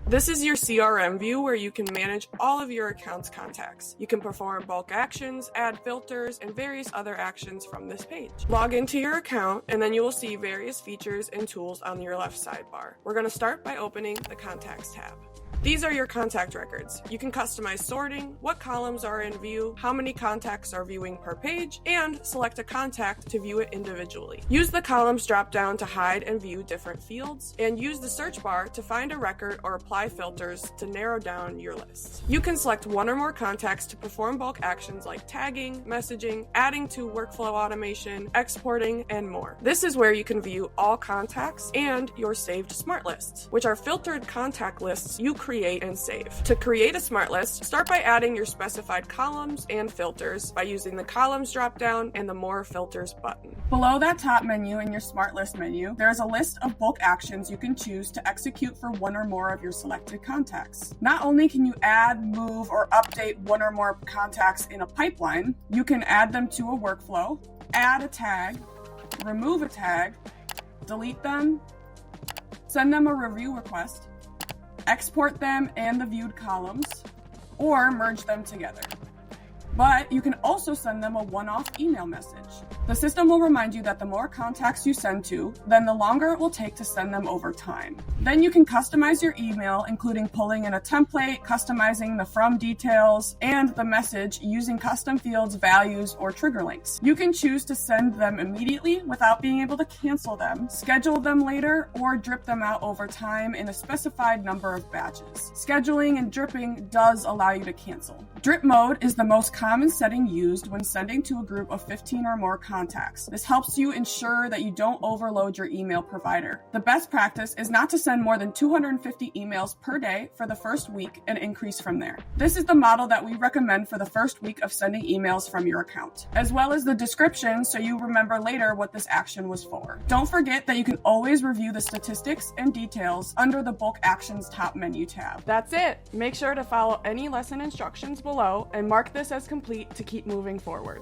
This is your CRM view where you can manage all of your account's contacts. You can perform bulk actions, add filters, and various other actions from this page. Log into your account, and then you will see various features and tools on your left sidebar. We're going to start by opening the Contacts tab. These are your contact records. You can customize sorting, what columns are in view, how many contacts are viewing per page, and select a contact to view it individually. Use the columns drop-down to hide and view different fields, and use the search bar to find a record or apply filters to narrow down your list. You can select one or more contacts to perform bulk actions like tagging, messaging, adding to workflow automation, exporting, and more. This is where you can view all contacts and your saved smart lists, which are filtered contact lists you create and save. To create a smart list, start by adding your specified columns and filters by using the columns drop-down and the More Filters button. Below that top menu in your Smart List menu, there is a list of bulk actions you can choose to execute for one or more of your selected contacts. Not only can you add, move, or update one or more contacts in a pipeline, you can add them to a workflow, add a tag, remove a tag, delete them, send them a review request, export them and the viewed columns, or merge them together. But you can also send them a one-off email message. The system will remind you that the more contacts you send to, then the longer it will take to send them over time. Then you can customize your email, including pulling in a template, customizing the from details, and the message using custom fields, values, or trigger links. You can choose to send them immediately without being able to cancel them, schedule them later, or drip them out over time in a specified number of batches. Scheduling and dripping does allow you to cancel. Drip mode is the most common setting used when sending to a group of 15 or more contacts. This helps you ensure that you don't overload your email provider. The best practice is not to send more than 250 emails per day for the first week and increase from there. This is the model that we recommend for the first week of sending emails from your account, as well as the description so you remember later what this action was for. Don't forget that you can always review the statistics and details under the Bulk Actions top menu tab. That's it. Make sure to follow any lesson instructions below and mark this as complete to keep moving forward.